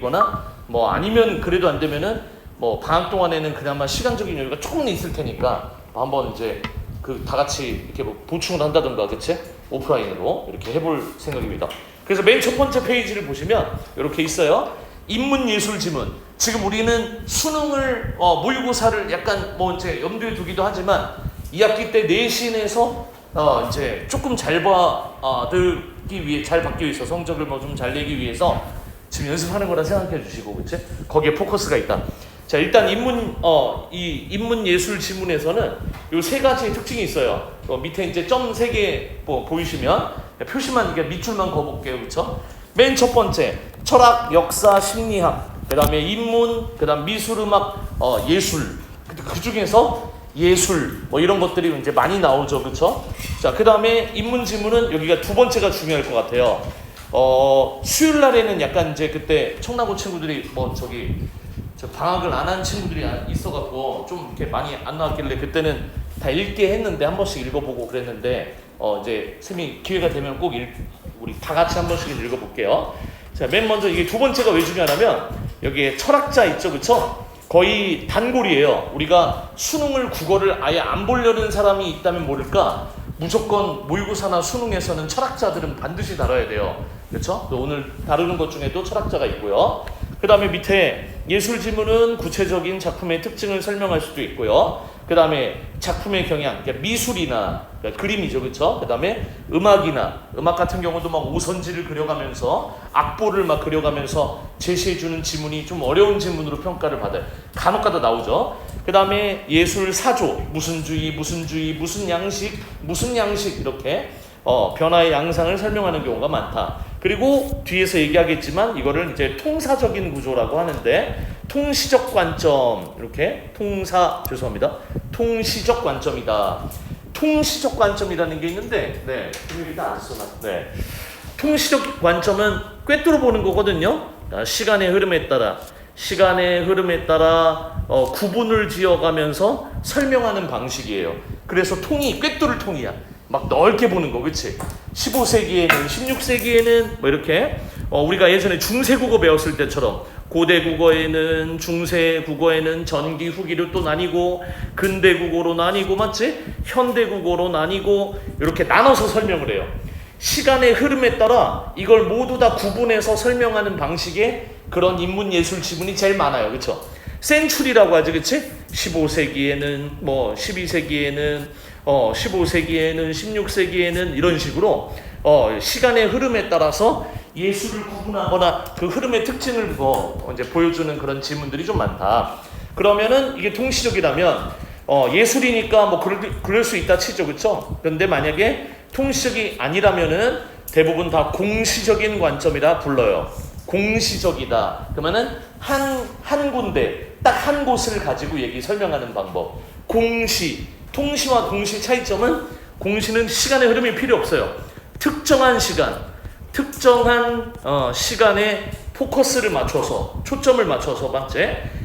거나 뭐 아니면 그래도 안 되면은 뭐 방학 동안에는 그나마 시간적인 여유가 조금은 있을 테니까 한번 이제 그 다 같이 이렇게 뭐 보충을 한다든가, 그치? 오프라인으로 이렇게 해볼 생각입니다. 그래서 맨 첫 번째 페이지를 보시면 이렇게 있어요. 인문예술 지문. 지금 우리는 수능을 모의고사를 약간 뭐 이제 염두에 두기도 하지만 2학기 때 내신에서 이제 조금 잘 받기 위해서 성적을 뭐 좀 잘 내기 위해서 지금 연습하는 거라 생각해 주시고, 그치? 거기에 포커스가 있다. 자, 일단 이 인문예술 지문에서는 요 세 가지의 특징이 있어요. 밑에 이제 점 3개 보이시면 표시만 이게 밑줄만 그어볼게요, 그렇죠? 맨 첫 번째 철학, 역사, 심리학, 그다음에 인문, 그다음 미술, 음악, 예술. 그 중에서 예술 뭐 이런 것들이 이제 많이 나오죠, 그렇죠? 자, 그다음에 인문 지문은 여기가 두 번째가 중요할 것 같아요. 수요일 날에는 약간 이제 그때 청라고 친구들이 저 방학을 안 한 친구들이 있어갖고 좀 이렇게 많이 안 나왔길래 그때는 다 읽게 했는데 한 번씩 읽어보고 그랬는데 이제 쌤이 기회가 되면 꼭 우리 다 같이 한 번씩 읽어볼게요. 자, 맨 먼저 이게 두 번째가 왜 중요하냐면 여기에 철학자 있죠, 그렇죠? 거의 단골이에요. 우리가 수능을 국어를 아예 안 보려는 사람이 있다면 모를까 무조건 모의고사나 수능에서는 철학자들은 반드시 다뤄야 돼요. 그렇죠? 오늘 다루는 것 중에도 철학자가 있고요. 그 다음에 밑에 예술 지문은 구체적인 작품의 특징을 설명할 수도 있고요. 그 다음에 작품의 경향, 그러니까 미술이나 그러니까 그림이죠, 그렇죠? 그 다음에 음악 같은 경우도 막 오선지를 그려가면서 악보를 막 그려가면서 제시해주는 지문이 좀 어려운 지문으로 평가를 받아요. 간혹가다 나오죠. 그 다음에 예술 사조, 무슨 주의, 무슨 양식 이렇게 변화의 양상을 설명하는 경우가 많다. 그리고 뒤에서 얘기하겠지만 이거를 이제 통사적인 구조라고 하는데 통시적 관점, 이렇게 통시적 관점이다. 통시적 관점이라는 게 있는데, 일단 안 써놨. 통시적 관점은 꿰뚫어 보는 거거든요. 시간의 흐름에 따라 구분을 지어가면서 설명하는 방식이에요. 그래서 통이 꿰뚫을 통이야. 막 넓게 보는 거, 그치? 15세기에는, 16세기에는 뭐 이렇게 우리가 예전에 중세국어 배웠을 때처럼 고대국어에는, 중세국어에는 전기, 후기로 또 나뉘고 근대국어로 나뉘고, 맞지? 현대국어로 나뉘고 이렇게 나눠서 설명을 해요. 시간의 흐름에 따라 이걸 모두 다 구분해서 설명하는 방식의 그런 인문예술 지문이 제일 많아요, 그쵸? 센츄리라고 하죠, 그치? 15세기에는, 뭐 12세기에는 15세기에는 16세기에는 이런 식으로 시간의 흐름에 따라서 예술을 구분하거나 그 흐름의 특징을 이제 보여주는 그런 지문들이 좀 많다. 그러면은 이게 통시적이라면 예술이니까 뭐 그럴 수 있다 치죠, 그렇죠? 그런데 만약에 통시적이 아니라면은 대부분 다 공시적인 관점이라 불러요. 공시적이다. 그러면은 한 군데 딱 한 곳을 가지고 설명하는 방법. 통시와 공시 차이점은 공시는 시간의 흐름이 필요 없어요. 특정한 시간에 포커스를 맞춰서 초점을 맞춰서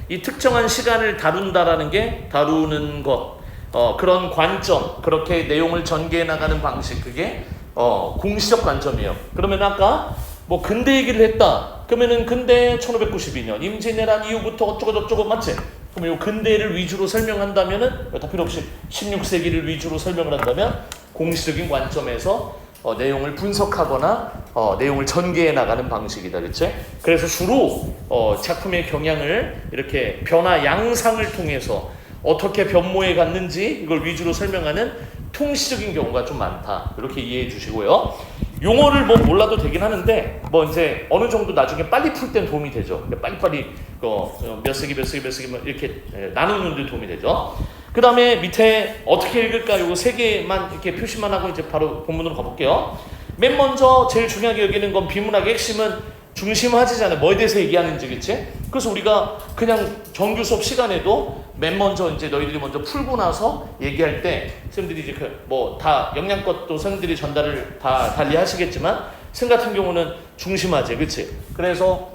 이 특정한 시간을 다루는 것, 그런 관점, 그렇게 내용을 전개해 나가는 방식, 그게 공시적 관점이에요. 그러면 아까 뭐 근대 얘기를 했다. 그러면은 근대 1592년 임진왜란 이후부터 어쩌고 맞지? 그럼 이 근대를 위주로 설명한다면은 다 필요 없이 16세기를 위주로 설명을 한다면 공시적인 관점에서 내용을 분석하거나 내용을 전개해 나가는 방식이다, 그렇지? 그래서 주로 작품의 경향을 이렇게 변화 양상을 통해서 어떻게 변모해 갔는지 이걸 위주로 설명하는 통시적인 경우가 좀 많다. 이렇게 이해해 주시고요. 용어를 뭐 몰라도 되긴 하는데 뭐 이제 어느 정도 나중에 빨리 풀 땐 도움이 되죠. 빨리 몇 세기 이렇게 나누는 데 도움이 되죠. 그 다음에 밑에 어떻게 읽을까 요거 3개만 이렇게 표시만 하고 이제 바로 본문으로 가볼게요. 맨 먼저 제일 중요하게 여기는 건 비문학의 핵심은 중심화지잖아요. 뭐에 대해서 얘기하는지, 그치? 그래서 우리가 그냥 정규 수업 시간에도 맨 먼저 이제 너희들이 먼저 풀고 나서 얘기할 때 선생님들이 이제 뭐 다 영양것도 선생님들이 전달을 다 달리 하시겠지만 선 같은 경우는 중심화제, 그치? 그래서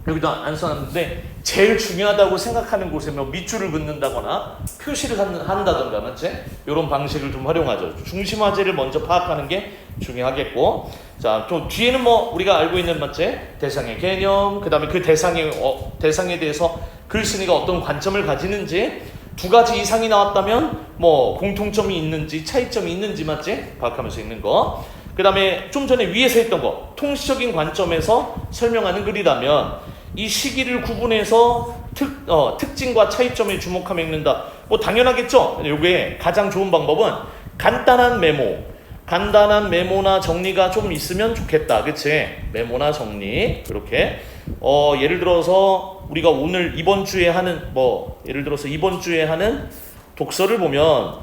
여기도 안 써놨는데 제일 중요하다고 생각하는 곳에 뭐 밑줄을 긋는다거나 표시를 한다던가 맞지? 이런 방식을 좀 활용하죠. 중심화제를 먼저 파악하는 게 중요하겠고, 자, 좀 뒤에는 뭐 우리가 알고 있는 맞지? 대상의 개념, 그 다음에 그 대상에 대해서 글쓴이가 어떤 관점을 가지는지, 두 가지 이상이 나왔다면 뭐 공통점이 있는지 차이점이 있는지 맞지? 파악하면서 읽는 거. 그 다음에 좀 전에 위에서 했던 거, 통시적인 관점에서 설명하는 글이라면 이 시기를 구분해서 특징과 차이점에 주목하며 읽는다. 뭐 당연하겠죠. 이게 가장 좋은 방법은 간단한 메모나 정리가 좀 있으면 좋겠다. 그치? 메모나 정리. 이렇게 예를 들어서 우리가 오늘 이번 주에 하는 독서를 보면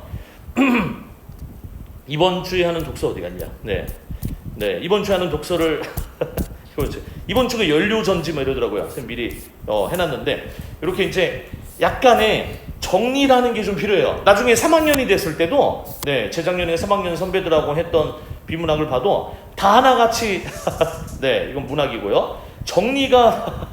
이번 주에 하는 독서 어디 갔냐? 네, 이번 주에 하는 독서를 그렇지. 이번 주가 연료전지 뭐 이러더라고요. 선생님 미리 해놨는데 이렇게 이제 약간의 정리라는 게 좀 필요해요. 나중에 3학년이 됐을 때도 재작년에 3학년 선배들하고 했던 비문학을 봐도 다 하나같이 이건 문학이고요. 정리가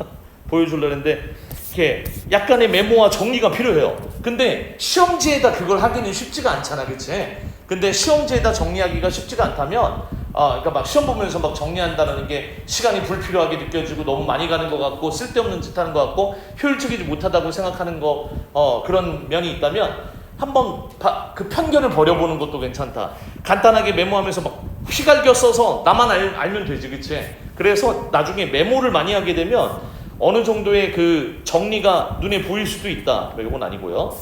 보여주려는데 이렇게 약간의 메모와 정리가 필요해요. 근데 시험지에다 그걸 하기는 쉽지가 않잖아, 그치? 근데 시험지에다 정리하기가 쉽지가 않다면 그러니까 막 시험 보면서 막 정리한다는 게 시간이 불필요하게 느껴지고 너무 많이 가는 것 같고 쓸데없는 짓 하는 것 같고 효율적이지 못하다고 생각하는 거 그런 면이 있다면 한번 그 편견을 버려보는 것도 괜찮다. 간단하게 메모하면서 막 휘갈겨 써서 나만 알면 되지, 그치? 그래서 나중에 메모를 많이 하게 되면 어느 정도의 그 정리가 눈에 보일 수도 있다. 이건 아니고요.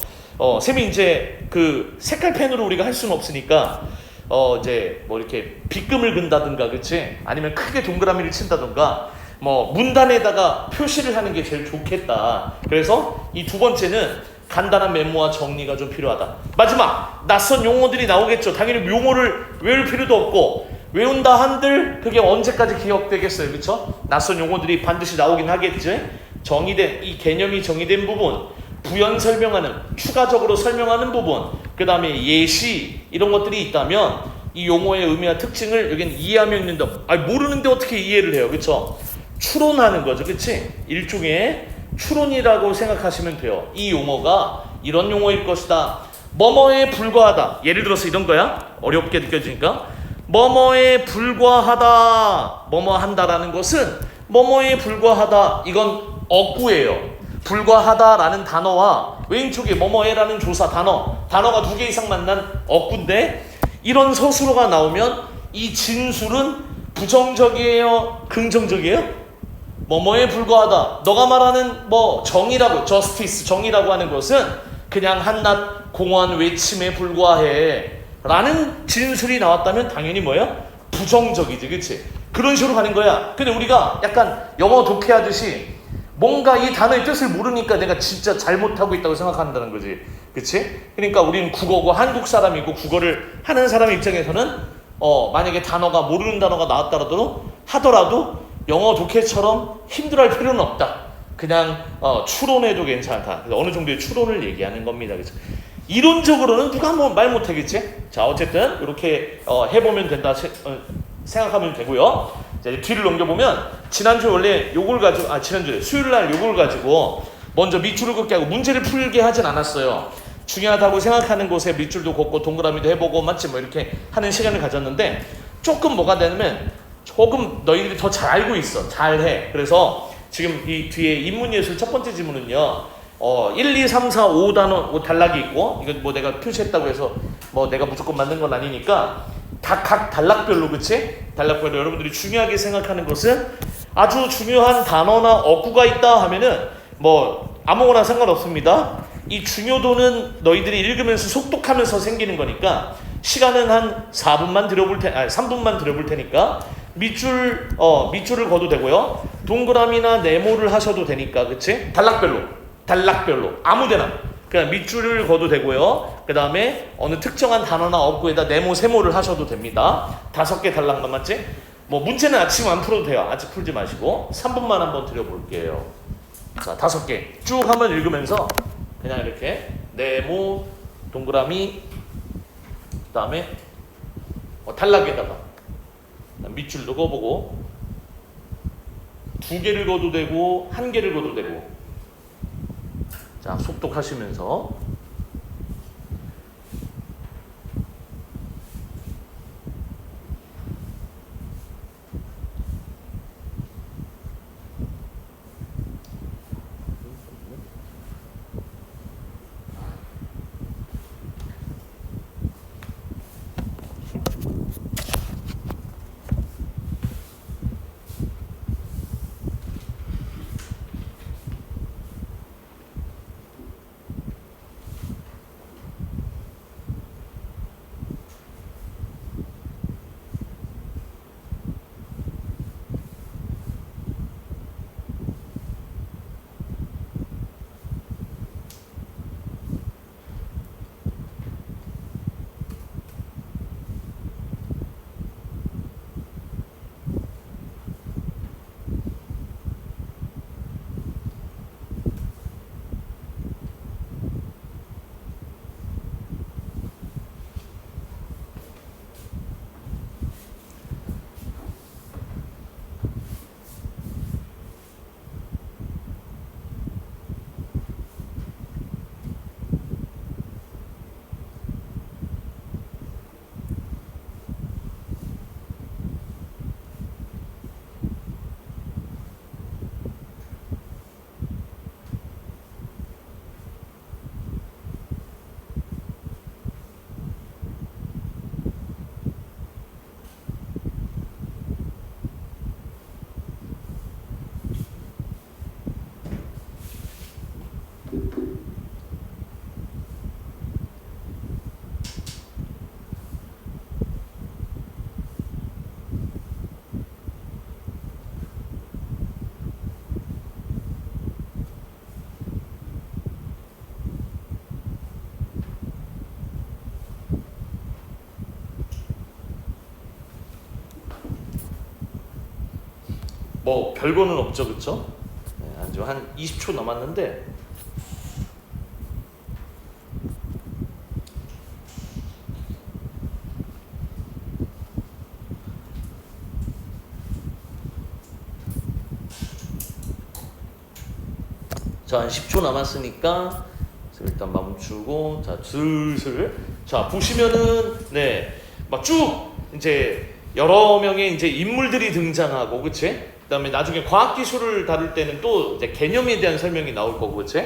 쌤이 이제 그 색깔 펜으로 우리가 할 수는 없으니까 이제 뭐 이렇게 빗금을 그린다든가, 그치? 아니면 크게 동그라미를 친다든가, 뭐 문단에다가 표시를 하는 게 제일 좋겠다. 그래서 이 두 번째는 간단한 메모와 정리가 좀 필요하다. 마지막, 낯선 용어들이 나오겠죠. 당연히 용어를 외울 필요도 없고, 외운다 한들 그게 언제까지 기억되겠어요, 그쵸? 낯선 용어들이 반드시 나오긴 하겠지. 이 개념이 정의된 부분, 부연 설명하는, 추가적으로 설명하는 부분, 그 다음에 예시 이런 것들이 있다면 이 용어의 의미와 특징을 여기는 이해하며 읽는다. 모르는데 어떻게 이해를 해요, 그쵸? 추론하는 거죠, 그치? 일종의 추론이라고 생각하시면 돼요. 이 용어가 이런 용어일 것이다. 뭐뭐에 불과하다. 예를 들어서 이런 거야. 어렵게 느껴지니까. 뭐뭐에 불과하다. 뭐뭐 한다라는 것은 뭐뭐에 불과하다. 이건 어구예요. 불과하다라는 단어와 왼쪽에 뭐뭐에라는 조사 단어가 두 개 이상 만난 어구인데, 이런 서술어가 나오면 이 진술은 부정적이에요, 긍정적이에요? 뭐뭐에 불과하다. 너가 말하는 뭐 정의라고, 저스티스, 정의라고 하는 것은 그냥 한낱 공허한 외침에 불과해 라는 진술이 나왔다면 당연히 뭐예요? 부정적이지, 그치? 그런 식으로 가는 거야. 근데 우리가 약간 영어 독해하듯이 뭔가 이 단어의 뜻을 모르니까 내가 진짜 잘못하고 있다고 생각한다는 거지, 그치? 그러니까 우리는 국어고 한국 사람이고 국어를 하는 사람 입장에서는 만약에 모르는 단어가 나왔더라도 영어 독해처럼 힘들어할 필요는 없다. 그냥 추론해도 괜찮다. 그래서 어느 정도의 추론을 얘기하는 겁니다. 그래서 이론적으로는 누가 한번 말 못하겠지? 자, 어쨌든 이렇게 해보면 된다 생각하면 되고요. 자, 이제 뒤를 넘겨보면 지난주에 원래 요걸 가지고 지난주에 수요일날 요걸 가지고 먼저 밑줄을 긋게 하고 문제를 풀게 하진 않았어요. 중요하다고 생각하는 곳에 밑줄도 긋고 동그라미도 해보고 맞지 뭐 이렇게 하는 시간을 가졌는데, 조금 뭐가 되냐면 조금 너희들이 더 잘 알고 있어. 잘해. 그래서 지금 이 뒤에 인문예술 첫 번째 지문은요 1, 2, 3, 4, 5 단락이 있고, 이건 뭐 내가 표시했다고 해서 뭐 내가 무조건 만든 건 아니니까 각 단락별로, 그치? 단락별로 여러분들이 중요하게 생각하는 것은 아주 중요한 단어나 어구가 있다 하면은 뭐 아무거나 상관없습니다. 이 중요도는 너희들이 읽으면서 속독하면서 생기는 거니까 시간은 한 3분만 들여볼 테니까 밑줄을 거도 되고요. 동그라미나 네모를 하셔도 되니까, 그치? 단락별로 아무데나 그냥 밑줄을 거도 되고요. 그 다음에 어느 특정한 단어나 어구에다 네모, 세모를 하셔도 됩니다. 5개 단락만, 맞지? 뭐 문제는 아침 안 풀어도 돼요. 아직 풀지 마시고 3분만 한번 드려볼게요. 자, 5개 쭉 한번 읽으면서 그냥 이렇게 네모, 동그라미, 그 다음에 단락에다가 밑줄도 그어보고 2개를 거도 되고 1개를 거도 되고. 자, 속독하시면서 뭐 별거는 없죠, 그쵸? 네, 한 20초 남았는데 자, 한 10초 남았으니까 일단 멈추고 자 슬슬 자 보시면은 네 막 쭉 이제 여러 명의 이제 인물들이 등장하고 그치? 그다음에 나중에 과학기술을 다룰 때는 또 이제 개념에 대한 설명이 나올 거고 그치?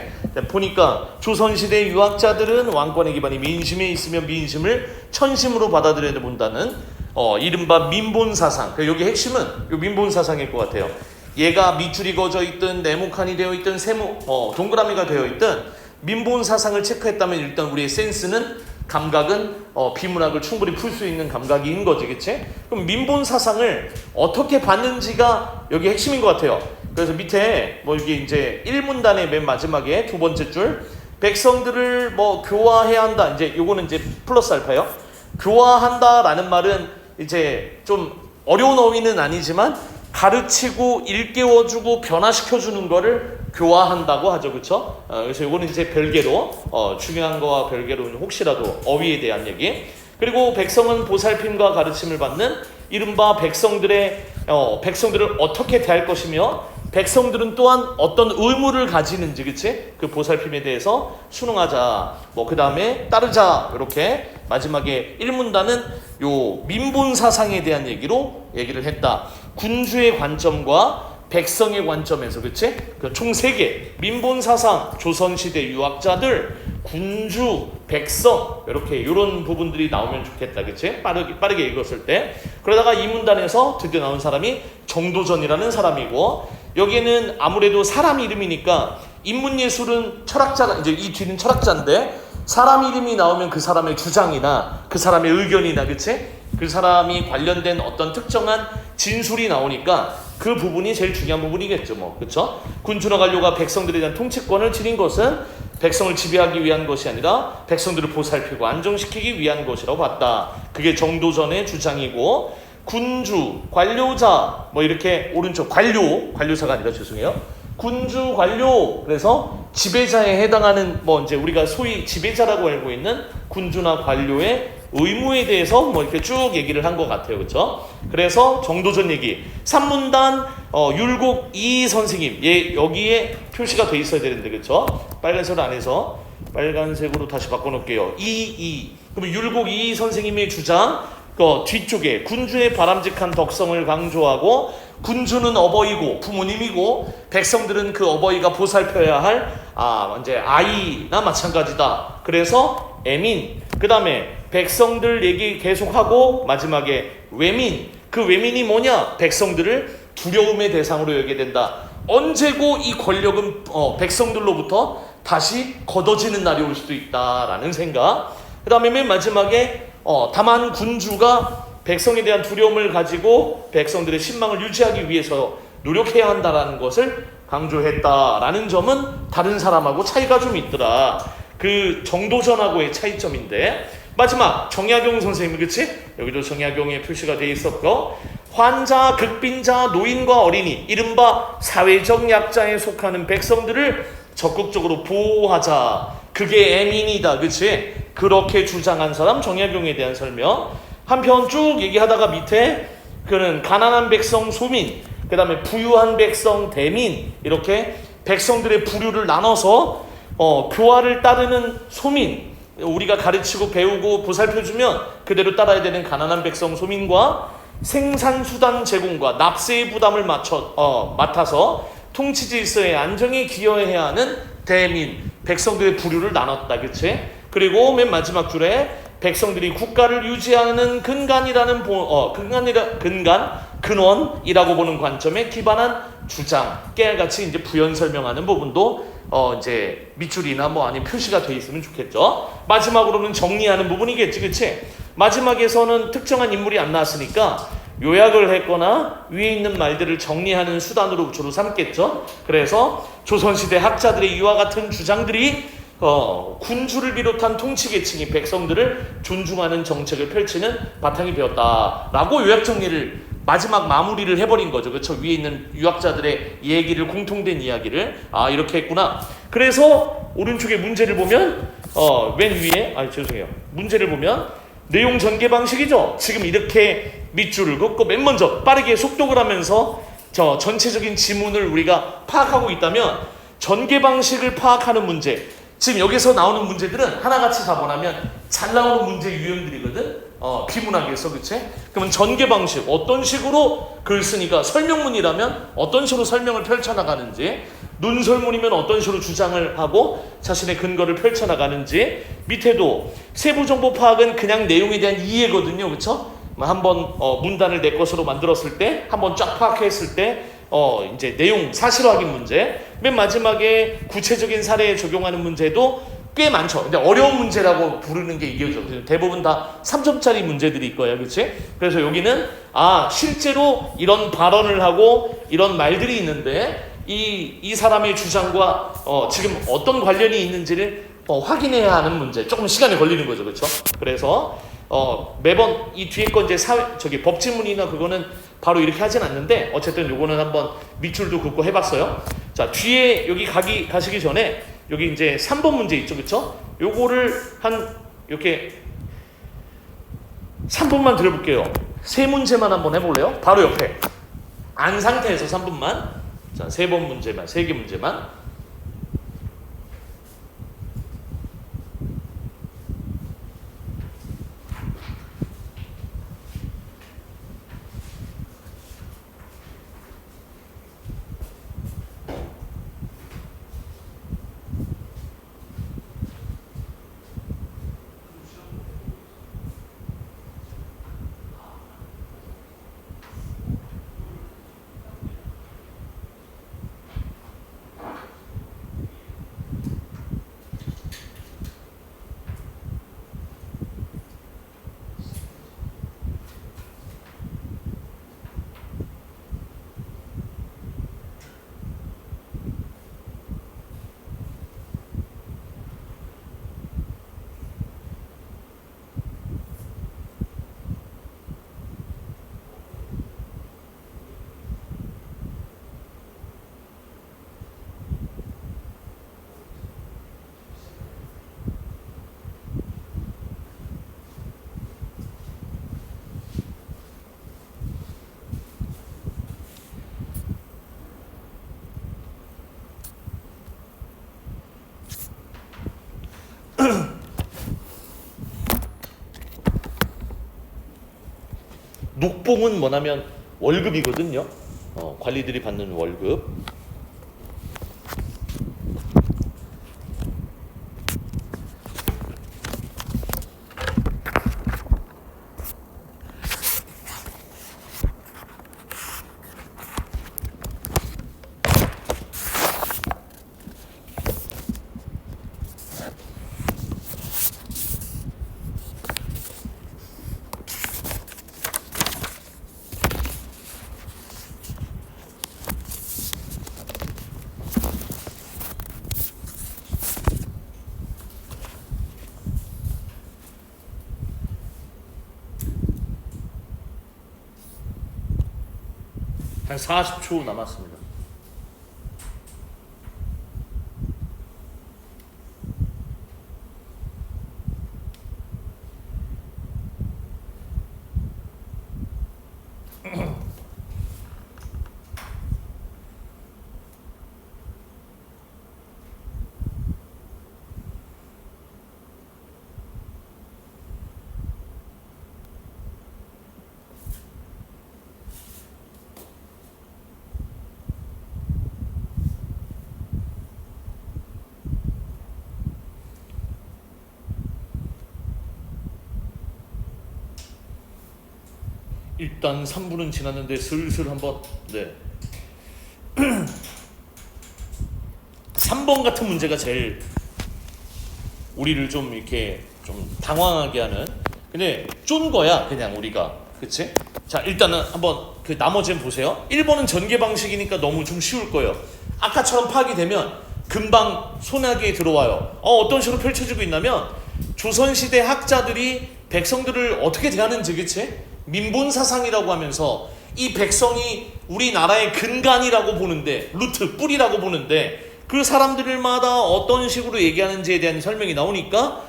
보니까 조선시대 유학자들은 왕권의 기반이 민심에 있으면 민심을 천심으로 받아들여야 본다는 이른바 민본사상. 여기 핵심은 이 민본사상일 것 같아요. 얘가 밑줄이 그어져 있든 네모칸이 되어 있든 동그라미가 되어 있든 민본사상을 체크했다면 일단 우리의 센스는 감각은 비문학을 충분히 풀 수 있는 감각인 거지, 그치? 그럼 민본사상을 어떻게 봤는지가 여기 핵심인 것 같아요. 그래서 밑에 뭐 이게 이제 1문단의 맨 마지막에 두 번째 줄 백성들을 뭐 교화해야 한다. 이제 요거는 이제 플러스 알파요. 교화한다라는 말은 이제 좀 어려운 어휘는 아니지만 가르치고 일깨워주고 변화시켜주는 거를 교화한다고 하죠, 그렇죠? 그래서 이거는 이제 별개로 중요한 거와 별개로 혹시라도 어휘에 대한 얘기. 그리고 백성은 보살핌과 가르침을 받는 이른바 백성들을 어떻게 대할 것이며 백성들은 또한 어떤 의무를 가지는지, 그치? 그 보살핌에 대해서 순응하자. 그 다음에 따르자. 이렇게 마지막에 1문단은 요 민본사상에 대한 얘기를 했다. 군주의 관점과 백성의 관점에서, 그치? 총 3개. 민본사상, 조선시대 유학자들, 군주, 백성. 이런 부분들이 나오면 좋겠다. 그치? 빠르게 읽었을 때. 그러다가 이 문단에서 드디어 나온 사람이 정도전이라는 사람이고, 여기에는 아무래도 사람 이름이니까 인문예술은 철학자가, 이제 이 뒤는 철학자인데, 사람 이름이 나오면 그 사람의 주장이나 그 사람의 의견이나, 그치? 그 사람이 관련된 어떤 특정한 진술이 나오니까 그 부분이 제일 중요한 부분이겠죠, 뭐. 그쵸? 군주나 관료가 백성들에 대한 통치권을 지닌 것은 백성을 지배하기 위한 것이 아니라 백성들을 보살피고 안정시키기 위한 것이라고 봤다. 그게 정도전의 주장이고, 군주, 관료자, 이렇게 오른쪽 관료사가 아니라 죄송해요. 군주, 관료, 그래서 지배자에 해당하는 이제 우리가 소위 지배자라고 알고 있는 군주나 관료의 의무에 대해서 뭐 이렇게 쭉 얘기를 한 것 같아요. 그렇죠? 그래서 정도전 얘기. 산문단 율곡 이 선생님. 여기에 표시가 돼 있어야 되는데 그렇죠? 빨간색으로 안 해서 빨간색으로 다시 바꿔놓을게요. 그럼 율곡 이 선생님의 주장 뒤쪽에 군주의 바람직한 덕성을 강조하고 군주는 어버이고 부모님이고 백성들은 그 어버이가 보살펴야 할 이제 아이나 마찬가지다. 그래서 애민, 그 다음에 백성들 얘기 계속하고 마지막에 외민. 그 외민이 뭐냐? 백성들을 두려움의 대상으로 여기게 된다. 언제고 이 권력은 백성들로부터 다시 걷어지는 날이 올 수도 있다라는 생각. 그 다음에 맨 마지막에 다만 군주가 백성에 대한 두려움을 가지고 백성들의 신망을 유지하기 위해서 노력해야 한다라는 것을 강조했다라는 점은 다른 사람하고 차이가 좀 있더라. 그 정도전하고의 차이점인데 마지막 정약용 선생님, 그치? 여기도 정약용의 표시가 되어 있었고 환자, 극빈자, 노인과 어린이, 이른바 사회적 약자에 속하는 백성들을 적극적으로 보호하자. 그게 애민이다, 그치? 그렇게 주장한 사람 정약용에 대한 설명. 한편 쭉 얘기하다가 밑에 그는 가난한 백성 소민, 그 다음에 부유한 백성 대민, 이렇게 백성들의 부류를 나눠서 교화를 따르는 소민, 우리가 가르치고 배우고 보살펴주면 그대로 따라야 되는 가난한 백성 소민과 생산수단 제공과 납세의 부담을 맡아서 통치질서의 안정에 기여해야 하는 대민, 백성들의 부류를 나눴다. 그치? 그리고 맨 마지막 줄에 백성들이 국가를 유지하는 근원이라고 보는 관점에 기반한 주장, 깨알같이 이제 부연 설명하는 부분도 이제 밑줄이나 아니면 표시가 돼 있으면 좋겠죠. 마지막으로는 정리하는 부분이겠지, 그치? 마지막에서는 특정한 인물이 안 나왔으니까 요약을 했거나 위에 있는 말들을 정리하는 수단으로 주로 삼겠죠. 그래서 조선시대 학자들의 이와 같은 주장들이 군주를 비롯한 통치계층이 백성들을 존중하는 정책을 펼치는 바탕이 되었다라고 요약 정리를 마지막 마무리를 해버린 거죠. 그렇죠? 위에 있는 유학자들의 얘기를 공통된 이야기를 이렇게 했구나. 그래서 오른쪽에 문제를 보면 맨 위에 죄송해요. 문제를 보면 내용 전개 방식이죠. 지금 이렇게 밑줄을 긋고 맨 먼저 빠르게 속독을 하면서 전체적인 지문을 우리가 파악하고 있다면 전개 방식을 파악하는 문제, 지금 여기서 나오는 문제들은 하나같이 다 보라면 잘 나오는 문제 유형들이거든. 비문학에서, 그치? 그러면 전개 방식, 어떤 식으로 글 쓰니까 설명문이라면 어떤 식으로 설명을 펼쳐나가는지, 논설문이면 어떤 식으로 주장을 하고 자신의 근거를 펼쳐나가는지, 밑에도 세부 정보 파악은 그냥 내용에 대한 이해거든요, 그쵸? 한번 문단을 내 것으로 만들었을 때, 한번 쫙 파악했을 때 이제 내용 사실 확인 문제, 맨 마지막에 구체적인 사례에 적용하는 문제도 꽤 많죠. 근데 어려운 문제라고 부르는 게 이게죠. 대부분 다 3점짜리 문제들이 있거예요, 그렇지? 그래서 여기는 실제로 이런 발언을 하고 이런 말들이 있는데 이 사람의 주장과 지금 어떤 관련이 있는지를 확인해야 하는 문제. 조금 시간이 걸리는 거죠, 그렇죠? 그래서 매번 이 뒤에 거 이제 법질문이나 그거는 바로 이렇게 하진 않는데 어쨌든 요거는 한번 밑줄도 긋고 해봤어요. 자, 뒤에 여기 가시기 전에 여기 이제 3번 문제 있죠, 그쵸? 요거를 이렇게 3분만 드려볼게요. 세 문제만 한번 해볼래요? 바로 옆에 안 상태에서 3분만. 자, 3번 문제만, 3개 문제만. 녹봉은 뭐냐면 월급이거든요. 관리들이 받는 월급. 한 40초 남았습니다. 일단 3분은 지났는데 슬슬 한번 3번 같은 문제가 제일 우리를 좀 이렇게 좀 당황하게 하는, 근데 쫀 거야 그냥 우리가, 그치? 자, 일단은 한번 그 나머지는 보세요. 1번은 전개 방식이니까 너무 좀 쉬울 거예요. 아까처럼 파악이 되면 금방 손아귀에 들어와요. 어떤 식으로 펼쳐지고 있냐면 조선시대 학자들이 백성들을 어떻게 대하는지, 그치? 민본사상이라고 하면서 이 백성이 우리나라의 근간이라고 보는데, 루트, 뿌리라고 보는데, 그 사람들마다 어떤 식으로 얘기하는지에 대한 설명이 나오니까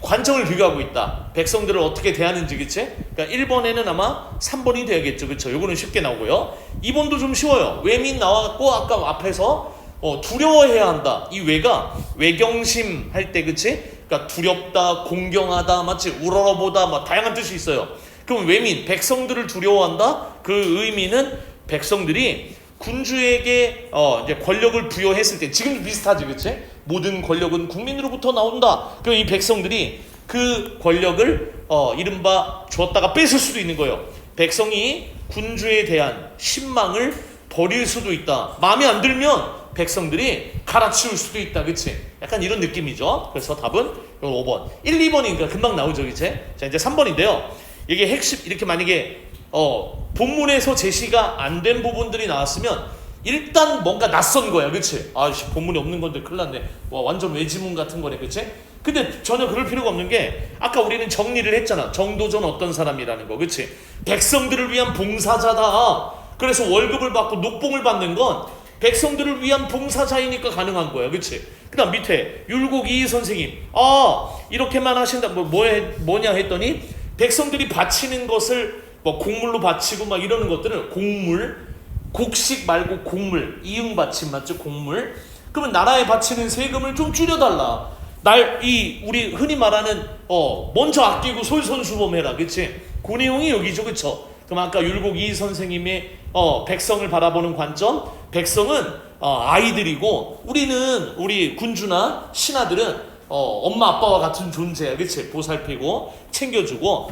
관점을 비교하고 있다. 백성들을 어떻게 대하는지, 그치? 그러니까 1번에는 아마 3번이 돼야겠죠, 그쵸? 요거는 쉽게 나오고요. 2번도 좀 쉬워요. 외민 나왔고, 아까 앞에서 두려워해야 한다. 이 외가 외경심 할 때, 그치? 그러니까 두렵다, 공경하다, 마치 우러러보다, 막 다양한 뜻이 있어요. 그럼 외민, 백성들을 두려워한다? 그 의미는 백성들이 군주에게 이제 권력을 부여했을 때, 지금도 비슷하지, 그치? 모든 권력은 국민으로부터 나온다. 그럼 이 백성들이 그 권력을 이른바 주었다가 뺏을 수도 있는 거예요. 백성이 군주에 대한 신망을 버릴 수도 있다. 마음에 안 들면 백성들이 갈아치울 수도 있다, 그치? 약간 이런 느낌이죠. 그래서 답은 5번. 1, 2번이니까 금방 나오죠, 그치? 자, 이제 3번인데요. 이게 핵심, 이렇게 만약에 본문에서 제시가 안 된 부분들이 나왔으면 일단 뭔가 낯선 거야, 그치? 본문이 없는 건데 큰일 났네. 와, 완전 외지문 같은 거네, 그치? 근데 전혀 그럴 필요가 없는 게, 아까 우리는 정리를 했잖아. 정도전 어떤 사람이라는 거, 그치? 백성들을 위한 봉사자다. 그래서 월급을 받고 녹봉을 받는 건 백성들을 위한 봉사자이니까 가능한 거야, 그치? 그 다음 밑에 율곡 이희 선생님, 이렇게만 하신다. 뭐냐 했더니 백성들이 바치는 것을 곡물로 바치고 막 이러는 것들은 곡물, 곡식 말고 곡물, 이응 바침 맞죠? 곡물. 그러면 나라에 바치는 세금을 좀 줄여달라. 우리 흔히 말하는 먼저 아끼고 솔선수범해라, 그치? 그 내용이 여기죠, 그쵸? 그럼 아까 율곡 이희 선생님의 백성을 바라보는 관점, 백성은 아이들이고 우리 군주나 신하들은 엄마 아빠와 같은 존재야, 그치? 보살피고 챙겨주고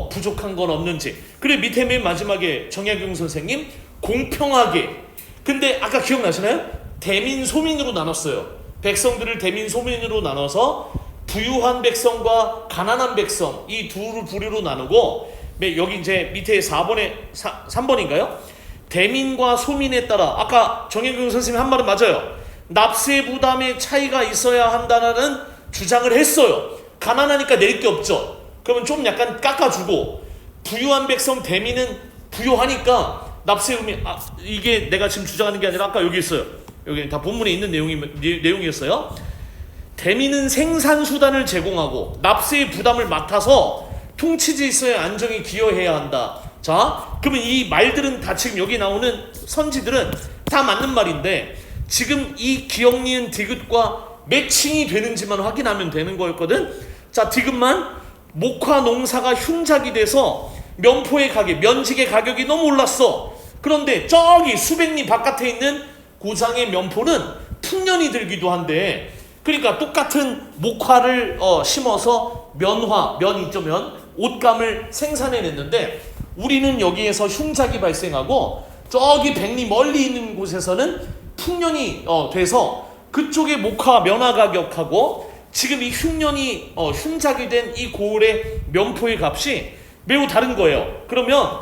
부족한 건 없는지. 그래, 밑에 맨 마지막에 정약용 선생님 공평하게. 근데 아까 기억나시나요? 대민 소민으로 나눴어요. 백성들을 대민 소민으로 나눠서 부유한 백성과 가난한 백성, 이 두 부류로 나누고, 여기 이제 밑에 3번인가요? 대민과 소민에 따라, 아까 정약용 선생님이 한 말은 맞아요. 납세 부담의 차이가 있어야 한다는 주장을 했어요. 가난하니까 낼 게 없죠. 그러면 좀 약간 깎아주고, 부유한 백성 대민은 부유하니까 납세금이, 이게 내가 지금 주장하는 게 아니라 아까 여기 있어요. 여기 다 본문에 있는 내용이었어요. 대민은 생산수단을 제공하고 납세의 부담을 맡아서 통치질서의 안정에 기여해야 한다. 자, 그러면 이 말들은 다 지금 여기 나오는 선지들은 다 맞는 말인데, 지금 이 기역, 니은, 디귿과 매칭이 되는지만 확인하면 되는 거였거든. 자, 디귿만 목화 농사가 흉작이 돼서 면포의 가격, 면직의 가격이 너무 올랐어. 그런데 저기 수백 리 바깥에 있는 고장의 면포는 풍년이 들기도 한데, 그러니까 똑같은 목화를 심어서 면화, 면 있죠, 면, 옷감을 생산해냈는데 우리는 여기에서 흉작이 발생하고 저기 백리 멀리 있는 곳에서는 풍년이 돼서 그쪽의 목화, 면화 가격하고 지금 이 흉년이 흉작이 된 이 고을의 면포의 값이 매우 다른 거예요. 그러면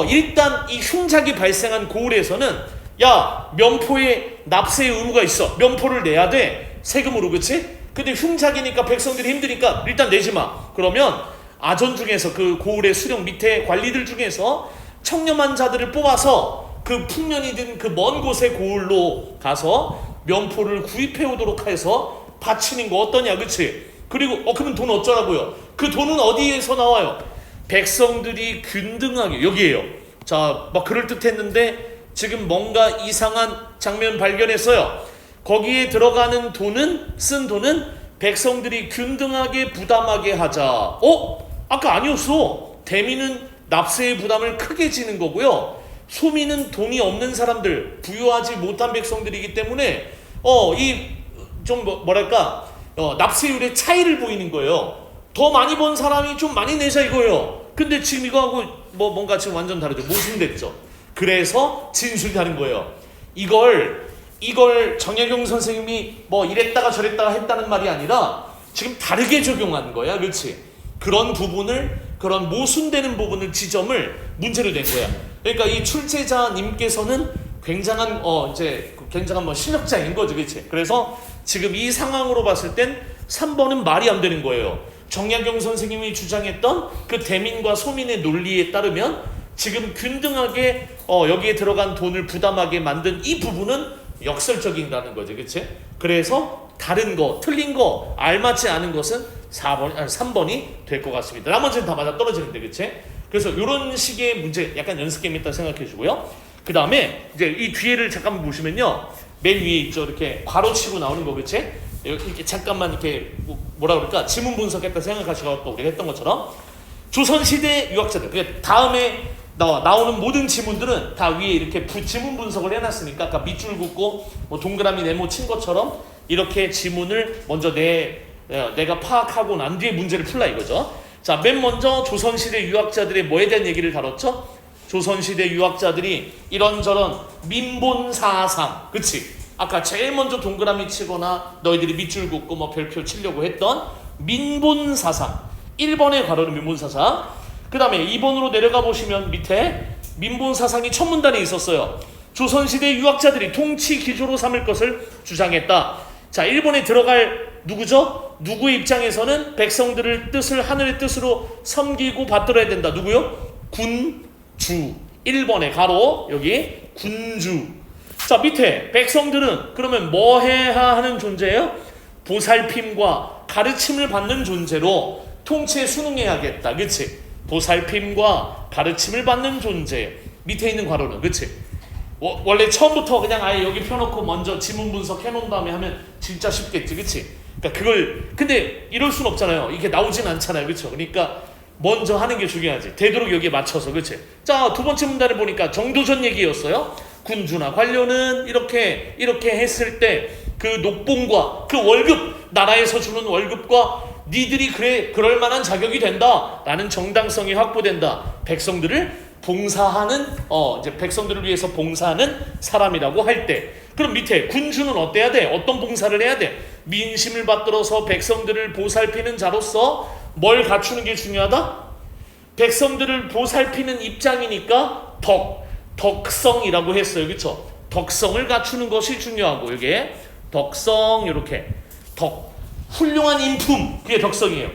일단 이 흉작이 발생한 고을에서는 야, 면포에 납세의 의무가 있어. 면포를 내야 돼. 세금으로, 그치? 근데 흉작이니까 백성들이 힘드니까 일단 내지 마. 그러면 아전 중에서 그 고을의 수령 밑에 관리들 중에서 청렴한 자들을 뽑아서 그 풍년이 든 그 먼 곳의 고을로 가서 면포를 구입해 오도록 해서 바치는 거 어떠냐, 그치? 그리고 그러면 돈 어쩌라고요? 그 돈은 어디에서 나와요? 백성들이 균등하게, 여기에요. 자, 막 그럴듯했는데 지금 뭔가 이상한 장면 발견했어요. 거기에 들어가는 돈은, 쓴 돈은 백성들이 균등하게 부담하게 하자. 아까 아니었어. 대민은 납세의 부담을 크게 지는 거고요. 소민은 돈이 없는 사람들, 부유하지 못한 백성들이기 때문에 뭐랄까 납세율의 차이를 보이는 거예요. 더 많이 번 사람이 좀 많이 내자 이거예요. 근데 지금 이거하고 뭔가 지금 완전 다르죠. 모순됐죠. 그래서 진술이 다른 거예요. 이걸 정약용 선생님이 이랬다가 저랬다가 했다는 말이 아니라 지금 다르게 적용한 거야. 그렇지? 그런 부분을, 그런 모순되는 부분을, 지점을 문제로 낸 거야. 그러니까 이 출제자님께서는 굉장한 굉장한 실력자인 거죠. 그렇지? 그래서 지금 이 상황으로 봤을 땐 3번은 말이 안 되는 거예요. 정약용 선생님이 주장했던 그 대민과 소민의 논리에 따르면 지금 균등하게 여기에 들어간 돈을 부담하게 만든 이 부분은 역설적인다는 거죠. 그치? 그래서 다른 거, 틀린 거, 알맞지 않은 것은 3번이 될 것 같습니다. 나머지는 다 맞아 떨어지는데, 그치? 그래서 이런 식의 문제, 약간 연습 게임 있다 생각해 주고요. 그 다음에 이제 이 뒤에를 잠깐만 보시면요. 맨 위에 있죠. 이렇게 괄호치고 나오는 거, 그치? 이렇게 잠깐만 이렇게 뭐라 그럴까? 지문 분석했다 생각하시고 우리가 했던 것처럼 조선시대 유학자들, 그러니까 다음에 나오는 모든 지문들은 다 위에 이렇게 지문 분석을 해놨으니까 아까 밑줄 긋고 동그라미 네모 친 것처럼 이렇게 지문을 먼저 내가 파악하고 난 뒤에 문제를 풀라 이거죠. 자, 맨 먼저 조선시대 유학자들의 뭐에 대한 얘기를 다뤘죠? 조선시대 유학자들이 이런저런 민본사상, 그치? 아까 제일 먼저 동그라미 치거나 너희들이 밑줄 긋고 별표 치려고 했던 민본사상, 1번의 괄호는 민본사상. 그 다음에 2번으로 내려가 보시면 밑에 민본사상이 첫 문단에 있었어요. 조선시대 유학자들이 통치 기조로 삼을 것을 주장했다. 자, 1번에 들어갈 누구죠? 누구의 입장에서는 백성들을 뜻을 하늘의 뜻으로 섬기고 받들어야 된다. 누구요? 군주. 1번에 가로 여기 군주. 자, 밑에 백성들은 그러면 뭐 해야 하는 존재예요? 보살핌과 가르침을 받는 존재로 통치에 순응해야겠다. 그치? 보살핌과 가르침을 받는 존재. 밑에 있는 괄호는, 그치? 원래 처음부터 그냥 아예 여기 펴놓고 먼저 지문 분석 해놓은 다음에 하면 진짜 쉽겠지, 그치? 그러니까 근데 이럴 순 없잖아요. 이게 나오진 않잖아요, 그쵸? 그러니까 먼저 하는 게 중요하지. 되도록 여기에 맞춰서, 그치? 자, 두 번째 문단을 보니까 정도전 얘기였어요. 군주나 관료는 이렇게 했을 때 그 녹봉과 그 월급, 나라에서 주는 월급과 니들이 그럴 만한 자격이 된다. 라는 정당성이 확보된다. 백성들을 봉사하는, 이제 백성들을 위해서 봉사하는 사람이라고 할 때. 그럼 밑에 군주는 어때야 돼? 어떤 봉사를 해야 돼? 민심을 받들어서 백성들을 보살피는 자로서 뭘 갖추는 게 중요하다? 백성들을 보살피는 입장이니까 덕성이라고 했어요. 그쵸? 덕성을 갖추는 것이 중요하고, 이게 덕성, 이렇게 훌륭한 인품, 그게 덕성이에요.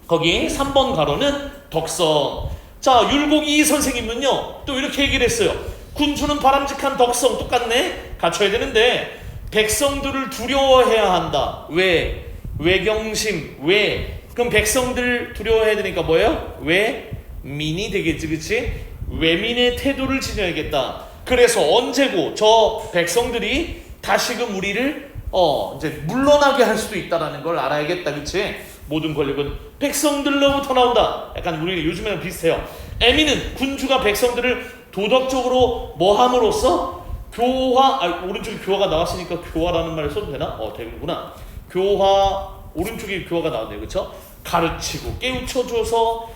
거기 3번 가로는 덕성. 자, 율곡이 선생님은요 또 이렇게 얘기를 했어요. 군주는 바람직한 덕성, 똑같네, 갖춰야 되는데 백성들을 두려워해야 한다. 왜? 외경심. 왜? 그럼 백성들 두려워해야 되니까 뭐예요? 외민이 되겠지, 그치? 외민의 태도를 지녀야겠다. 그래서 언제고 저 백성들이 다시금 우리를 이제 물러나게 할 수도 있다라는 걸 알아야겠다, 그치? 모든 권력은 백성들로부터 나온다. 약간 우리 요즘에는 비슷해요. M이는 군주가 백성들을 도덕적으로 뭐 함으로써 교화, 오른쪽에 교화가 나왔으니까 교화라는 말을 써도 되나? 되는구나. 교화, 오른쪽에 교화가 나왔네요. 그쵸? 가르치고 깨우쳐줘서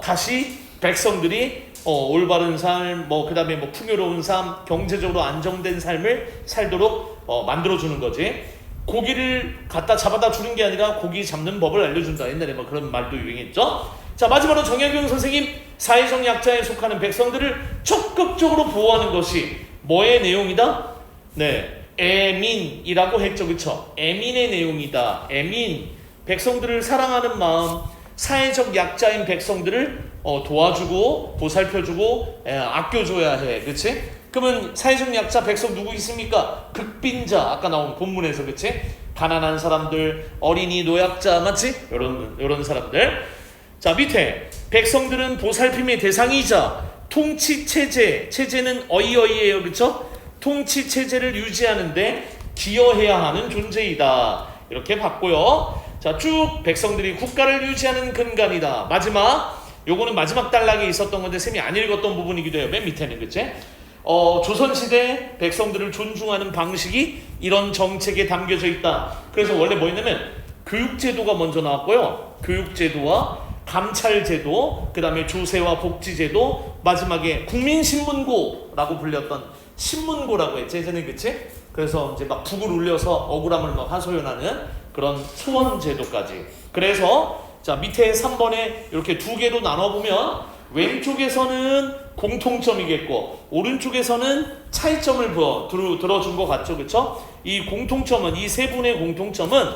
다시 백성들이 올바른 삶, 그 다음에 풍요로운 삶, 경제적으로 안정된 삶을 살도록 만들어주는 거지. 고기를 갖다 잡아다 주는 게 아니라 고기 잡는 법을 알려준다. 옛날에 그런 말도 유행했죠. 자, 마지막으로 정약용 선생님, 사회적 약자에 속하는 백성들을 적극적으로 보호하는 것이 뭐의 내용이다? 네, 애민이라고 했죠. 그쵸? 애민의 내용이다. 애민, 백성들을 사랑하는 마음, 사회적 약자인 백성들을 도와주고 보살펴주고 아껴줘야 해. 그치? 그러면 사회적 약자 백성 누구 있습니까? 극빈자, 아까 나온 본문에서. 그치? 가난한 사람들, 어린이, 노약자, 맞지? 요런 사람들. 자, 밑에 백성들은 보살핌의 대상이자 통치체제, 체제는 어이어이예요. 그쵸? 통치체제를 유지하는데 기여해야 하는 존재이다. 이렇게 봤고요. 자, 쭉 백성들이 국가를 유지하는 근간이다. 마지막, 요거는 마지막 단락에 있었던 건데 쌤이 안 읽었던 부분이기도 해요. 맨 밑에는. 그치? 조선시대 백성들을 존중하는 방식이 이런 정책에 담겨져 있다. 그래서 원래 뭐였냐면 교육제도가 먼저 나왔고요. 교육제도와 감찰제도, 그 다음에 조세와 복지제도, 마지막에 국민신문고라고 불렸던 신문고라고 했지, 예전에. 그치? 그래서 이제 북을 울려서 억울함을 하소연하는 그런 소원제도까지. 그래서 자, 밑에 3번에 이렇게 두 개로 나눠보면 왼쪽에서는 공통점이겠고 오른쪽에서는 차이점을 들어준 것 같죠. 그쵸? 이 공통점은, 이 세 분의 공통점은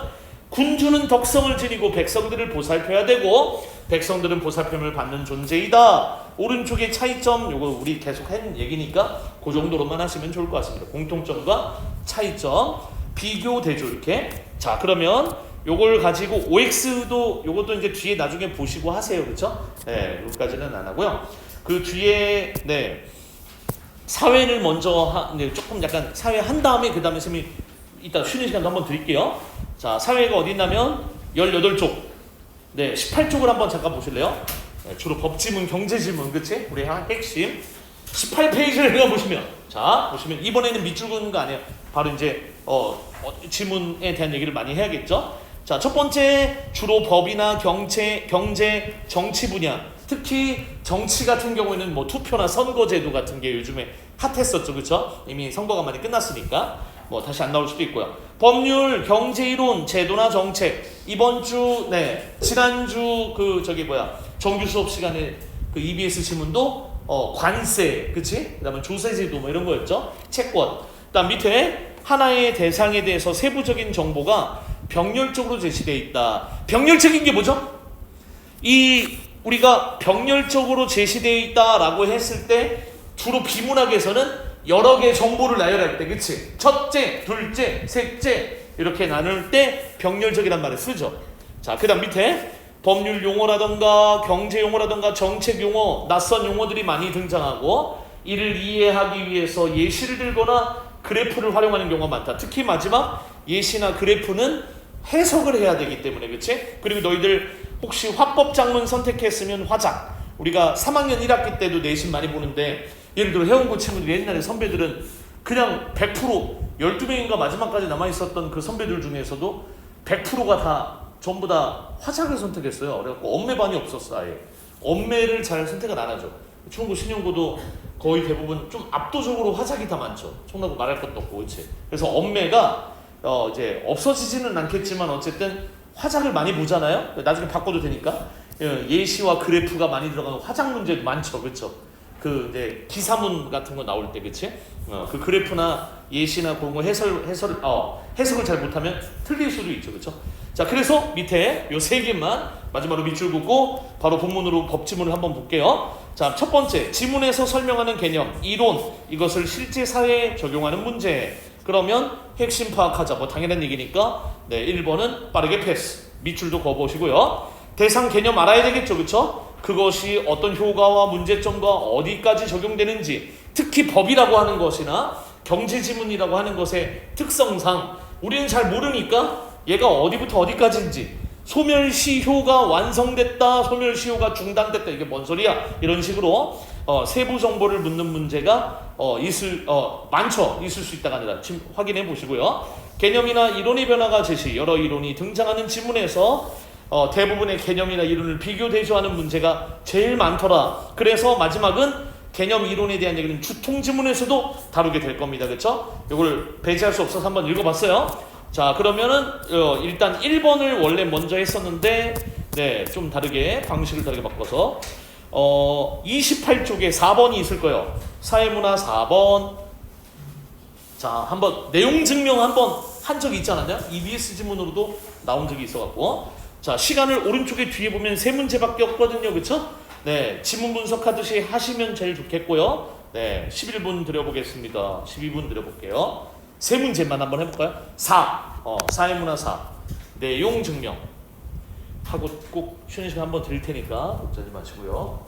군주는 덕성을 지니고 백성들을 보살펴야 되고 백성들은 보살핌을 받는 존재이다. 오른쪽의 차이점, 요거 우리 계속 한 얘기니까 그 정도로만 하시면 좋을 것 같습니다. 공통점과 차이점, 비교, 대조. 이렇게. 자, 그러면 요걸 가지고 OX도 요것도 이제 뒤에 나중에 보시고 하세요. 그렇죠? 네, 여기까지는 안 하고요. 그 뒤에 사회를 먼저 조금 약간 사회 한 다음에 그 다음에 쌤이 이따 쉬는 시간도 한번 드릴게요. 자, 사회가 어디 있냐면 18쪽. 네, 18쪽을 한번 잠깐 보실래요? 네, 주로 법지문, 경제지문, 그치? 우리 핵심 18페이지를 읽어보시면, 자, 보시면 이번에는 밑줄 긋는 거 아니에요. 바로 이제 지문에 대한 얘기를 많이 해야겠죠. 자, 첫 번째, 주로 법이나 경제, 정치 분야, 특히 정치 같은 경우에는 투표나 선거제도 같은 게 요즘에 핫했었죠. 그쵸? 이미 선거가 많이 끝났으니까 다시 안 나올 수도 있고요. 법률, 경제이론, 제도나 정책. 이번 주, 지난주 정규 수업 시간에 EBS 지문도 관세, 그치? 그 다음에 조세제도 이런 거였죠. 채권. 그 다음 밑에 하나의 대상에 대해서 세부적인 정보가 병렬적으로 제시되어 있다. 병렬적인 게 뭐죠? 우리가 병렬적으로 제시되어 있다라고 했을 때 주로 비문학에서는 여러 개의 정보를 나열할 때, 그치? 첫째, 둘째, 셋째 이렇게 나눌 때 병렬적이란 말을 쓰죠. 자, 그 다음 밑에 법률 용어라던가 경제 용어라던가 정책 용어, 낯선 용어들이 많이 등장하고 이를 이해하기 위해서 예시를 들거나 그래프를 활용하는 경우가 많다. 특히 마지막 예시나 그래프는 해석을 해야 되기 때문에. 그치? 그리고 너희들 혹시 화법 작문 선택했으면 화작, 우리가 3학년 1학기 때도 내신 많이 보는데 예를 들어 해운고 친구들, 옛날에 선배들은 그냥 100% 12명인가 마지막까지 남아있었던 그 선배들 중에서도 100%가 다 전부 다 화작을 선택했어요. 그래갖고 엄매반이 없었어. 아예 엄매를 잘 선택을 안 하죠. 중고 신용고도 거의 대부분 좀 압도적으로 화작이 다 많죠. 총나고 말할 것도 없고. 그치? 그래서 엄매가 이제 없어지지는 않겠지만 어쨌든 화작을 많이 보잖아요. 나중에 바꿔도 되니까. 예시와 그래프가 많이 들어가는 화작 문제도 많죠. 그렇죠? 이제 기사문 같은 거 나올 때, 그치? 그 그래프나 예시나 그런 거 해석을 잘 못하면 틀릴 수도 있죠. 그렇죠? 자, 그래서 밑에 요 세 개만 마지막으로 밑줄 긋고 바로 본문으로 법지문을 한번 볼게요. 자, 첫 번째, 지문에서 설명하는 개념, 이론, 이것을 실제 사회에 적용하는 문제. 그러면 핵심 파악하자. 당연한 얘기니까 1번은 빠르게 패스. 밑줄도 그어보시고요. 대상 개념 알아야 되겠죠. 그쵸? 그것이 어떤 효과와 문제점과 어디까지 적용되는지, 특히 법이라고 하는 것이나 경제지문이라고 하는 것의 특성상 우리는 잘 모르니까 얘가 어디부터 어디까지인지 소멸시효가 완성됐다, 소멸시효가 중단됐다, 이게 뭔 소리야? 이런 식으로 세부 정보를 묻는 문제가 있을 수 있다가 아니라 지금 확인해 보시고요. 개념이나 이론의 변화가 제시, 여러 이론이 등장하는 지문에서 대부분의 개념이나 이론을 비교 대조하는 문제가 제일 많더라. 그래서 마지막은 개념 이론에 대한 얘기는 주통 지문에서도 다루게 될 겁니다. 그렇죠? 이걸 배제할 수 없어서 한번 읽어봤어요. 자, 그러면은 일단 1번을 원래 먼저 했었는데 좀 다르게 방식을 다르게 바꿔서 28쪽에 4번이 있을 거예요. 사회문화 4번. 자, 한번 내용 증명 한번 한 적이 있지 않았냐? EBS 지문으로도 나온 적이 있어갖고. 자, 시간을 오른쪽에 뒤에 보면 세 문제밖에 없거든요. 그쵸? 네, 지문 분석하듯이 하시면 제일 좋겠고요. 네, 11분 드려보겠습니다. 12분 드려볼게요. 세 문제만 한번 해볼까요? 4, 사회문화 4. 내용 증명. 하고 꼭 쉬는 시간 한번 드릴 테니까 걱정하지 마시고요.